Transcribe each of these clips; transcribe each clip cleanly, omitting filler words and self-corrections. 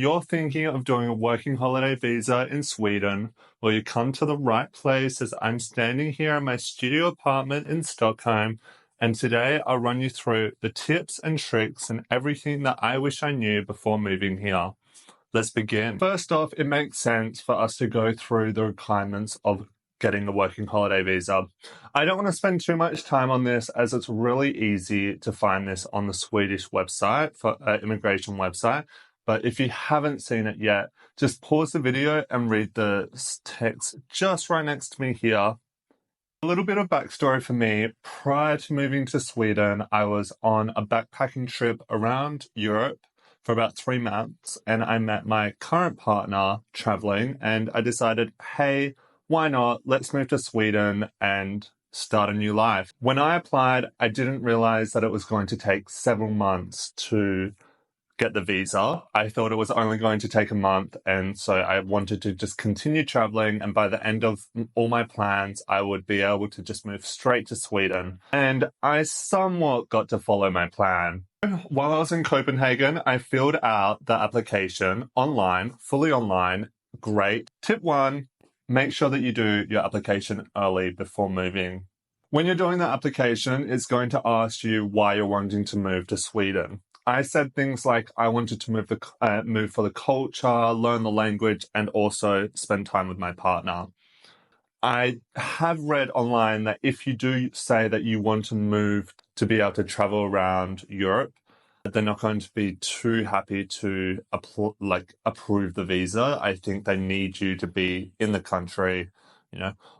You're thinking of doing a working holiday visa in Sweden, well, you come to the right place as I'm standing here in my studio apartment in Stockholm, and today I'll run you through the tips and tricks and everything that I wish I knew before moving here. Let's begin. First off, it makes sense for us to go through the requirements of getting the working holiday visa. I don't want to spend too much time on this as it's really easy to find this on the Swedish website, for immigration website. But if you haven't seen it yet, just pause the video and read the text just right next to me here. A little bit of backstory for me. Prior to moving to Sweden, I was on a backpacking trip around Europe for about 3 months, and I met my current partner traveling, and I decided, hey, why not? Let's move to Sweden and start a new life. When I applied, I didn't realize that it was going to take several months to get the visa. I thought it was only going to take a month, and so I wanted to just continue traveling, and by the end of all my plans, I would be able to just move straight to Sweden. And I somewhat got to follow my plan. While I was in Copenhagen, I filled out the application online, fully online. Great. Tip 1, make sure that you do your application early before moving. When you're doing the application, it's going to ask you why you're wanting to move to Sweden. I said things like I wanted to move for the culture, learn the language, and also spend time with my partner. I have read online that if you do say that you want to move to be able to travel around Europe, they're not going to be too happy to approve the visa. I think they need you to be in the country,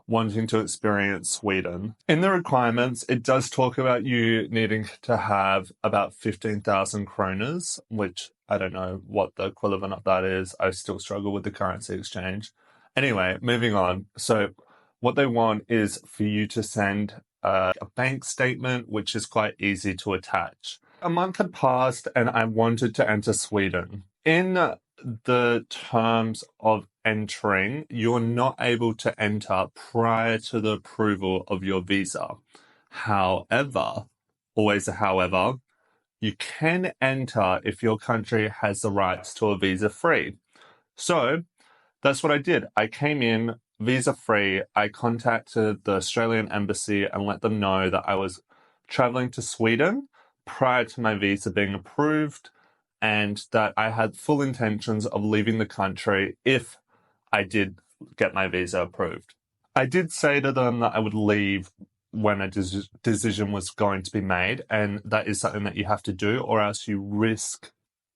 wanting to experience Sweden. In the requirements, it does talk about you needing to have about 15,000 kroners, which I don't know what the equivalent of that is. I still struggle with the currency exchange. Anyway, moving on. So what they want is for you to send a bank statement, which is quite easy to attach. A month had passed and I wanted to enter Sweden. In the terms of entering, you're not able to enter prior to the approval of your visa. However, always a however, you can enter if your country has the rights to a visa free. So that's what I did. I came in visa free. I contacted the Australian embassy and let them know that I was traveling to Sweden prior to my visa being approved, and that I had full intentions of leaving the country if I did get my visa approved. I did say to them that I would leave when a decision was going to be made, and that is something that you have to do, or else you risk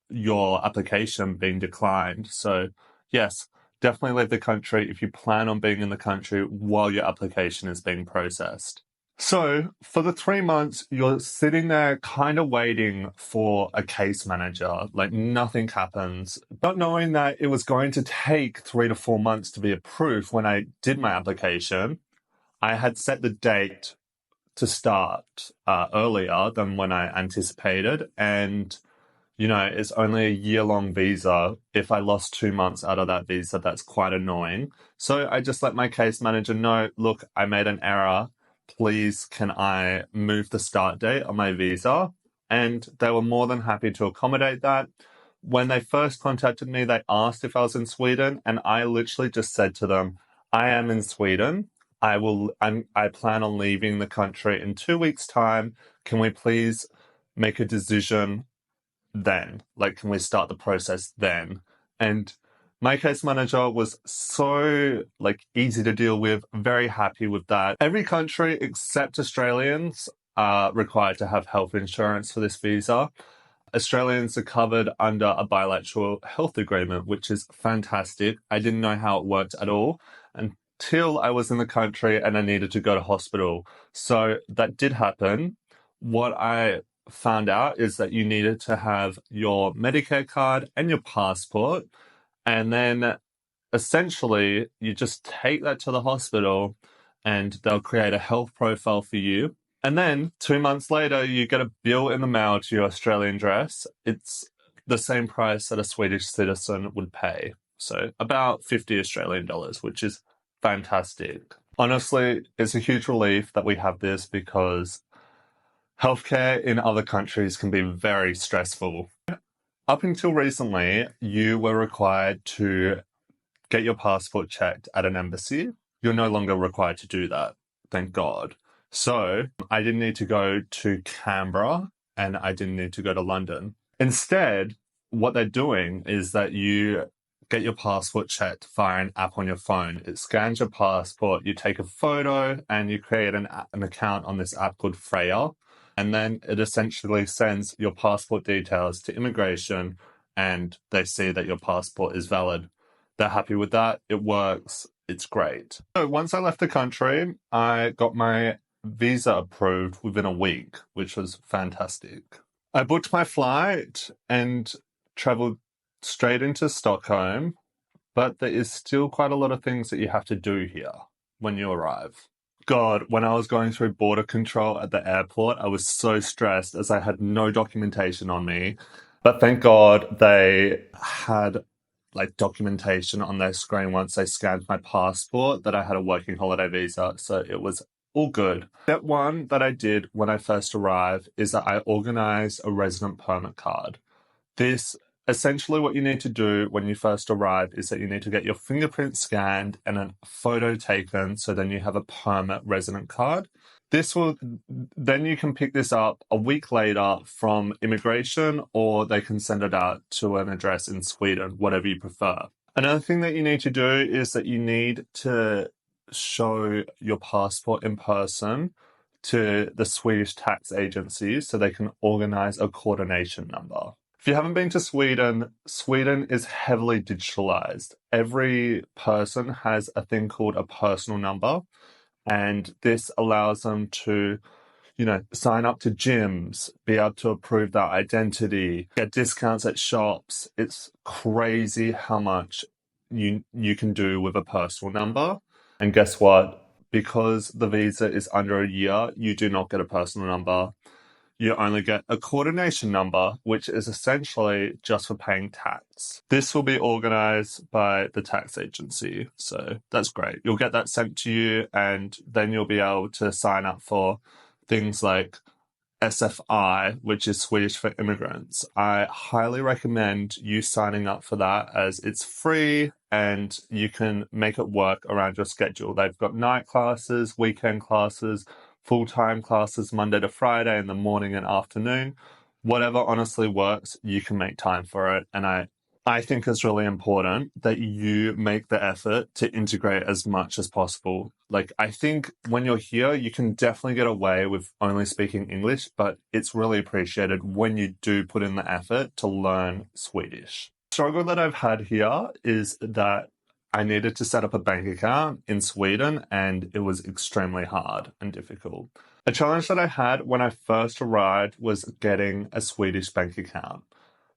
your application being declined. So yes, definitely leave the country if you plan on being in the country while your application is being processed. So for the 3 months, you're sitting there kind of waiting for a case manager, like nothing happens. Not knowing that it was going to take 3 to 4 months to be approved when I did my application, I had set the date to start earlier than when I anticipated. And, it's only a year-long visa. If I lost 2 months out of that visa, that's quite annoying. So I just let my case manager know, look, I made an error. Please, can I move the start date on my visa? And they were more than happy to accommodate that. When they first contacted me, they asked if I was in Sweden, and I literally just said to them, I am in Sweden. I plan on leaving the country in 2 weeks' time. Can we please make a decision then? Can we start the process then? And my case manager was so easy to deal with, very happy with that. Every country except Australians are required to have health insurance for this visa. Australians are covered under a bilateral health agreement, which is fantastic. I didn't know how it worked at all until I was in the country and I needed to go to hospital. So that did happen. What I found out is that you needed to have your Medicare card and your passport. And then essentially, you just take that to the hospital and they'll create a health profile for you. And then 2 months later, you get a bill in the mail to your Australian address. It's the same price that a Swedish citizen would pay. So about 50 Australian dollars, which is fantastic. Honestly, it's a huge relief that we have this because healthcare in other countries can be very stressful. Up until recently, you were required to get your passport checked at an embassy. You're no longer required to do that, thank God. So I didn't need to go to Canberra and I didn't need to go to London. Instead, what they're doing is that you get your passport checked via an app on your phone. It scans your passport, you take a photo, and you create an account on this app called Freya. And then it essentially sends your passport details to immigration and they see that your passport is valid. They're happy with that. It works. It's great. So once I left the country, I got my visa approved within a week, which was fantastic. I booked my flight and traveled straight into Stockholm, but there is still quite a lot of things that you have to do here when you arrive. God, when I was going through border control at the airport, I was so stressed as I had no documentation on me. But thank God they had like documentation on their screen once they scanned my passport that I had a working holiday visa. So it was all good. Step one that I did when I first arrived is that I organized a resident permit card. This essentially what you need to do when you first arrive is that you need to get your fingerprint scanned and a photo taken so then you have a permanent resident card. This will then you can pick this up a week later from immigration or they can send it out to an address in Sweden, whatever you prefer. Another thing that you need to do is that you need to show your passport in person to the Swedish tax agency so they can organize a coordination number. If you haven't been to Sweden, Sweden is heavily digitalized. Every person has a thing called a personal number, and this allows them to, sign up to gyms, be able to approve their identity, get discounts at shops. It's crazy how much you can do with a personal number. And guess what? Because the visa is under a year, you do not get a personal number. You only get a coordination number, which is essentially just for paying tax. This will be organized by the tax agency, so that's great. You'll get that sent to you, and then you'll be able to sign up for things like SFI, which is Swedish for immigrants. I highly recommend you signing up for that as it's free and you can make it work around your schedule. They've got night classes, weekend classes, full-time classes Monday to Friday in the morning and afternoon. Whatever honestly works, you can make time for it. And I think it's really important that you make the effort to integrate as much as possible. Like, I think when you're here, you can definitely get away with only speaking English, but it's really appreciated when you do put in the effort to learn Swedish. The struggle that I've had here is that I needed to set up a bank account in Sweden, and it was extremely hard and difficult. A challenge that I had when I first arrived was getting a Swedish bank account.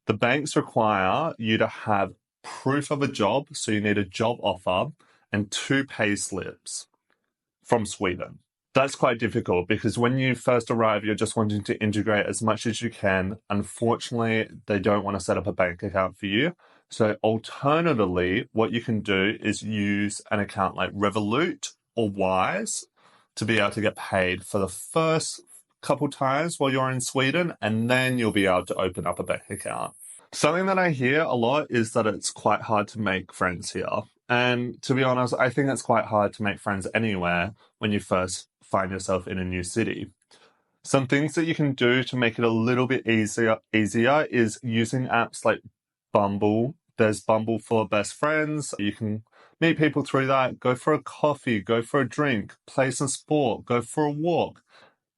The banks require you to have proof of a job, so you need a job offer and 2 pay slips from Sweden. That's quite difficult because when you first arrive, you're just wanting to integrate as much as you can. Unfortunately, they don't want to set up a bank account for you. So alternatively, what you can do is use an account like Revolut or Wise to be able to get paid for the first couple times while you're in Sweden, and then you'll be able to open up a bank account. Something that I hear a lot is that it's quite hard to make friends here. And to be honest, I think it's quite hard to make friends anywhere when you first find yourself in a new city. Some things that you can do to make it a little bit easier is using apps like Bumble. There's Bumble for best friends. You can meet people through that, go for a coffee, go for a drink, play some sport, go for a walk.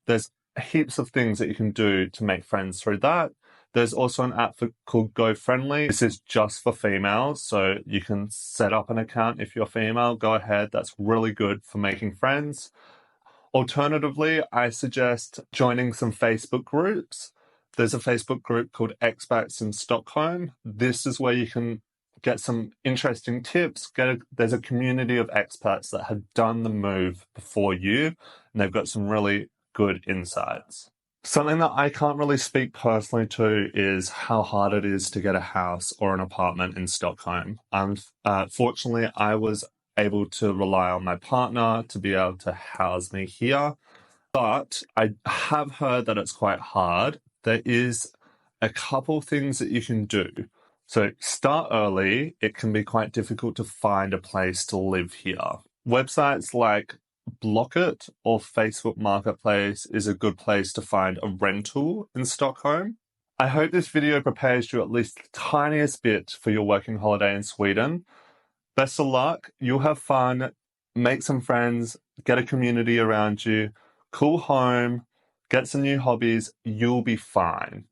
There's heaps of things that you can do to make friends through that. There's also an app called GoFriendly. This is just for females, so you can set up an account if you're female. Go ahead, that's really good for making friends. Alternatively, I suggest joining some Facebook groups. There's a Facebook group called Expats in Stockholm. This is where you can get some interesting tips. There's a community of expats that have done the move before you, and they've got some really good insights. Something that I can't really speak personally to is how hard it is to get a house or an apartment in Stockholm. Fortunately, I was able to rely on my partner to be able to house me here, but I have heard that it's quite hard. There is a couple things that you can do. So start early. It can be quite difficult to find a place to live here. Websites like Blocket or Facebook Marketplace is a good place to find a rental in Stockholm. I hope this video prepares you at least the tiniest bit for your working holiday in Sweden. Best of luck. You'll have fun, make some friends, get a community around you, cool home, get some new hobbies. You'll be fine.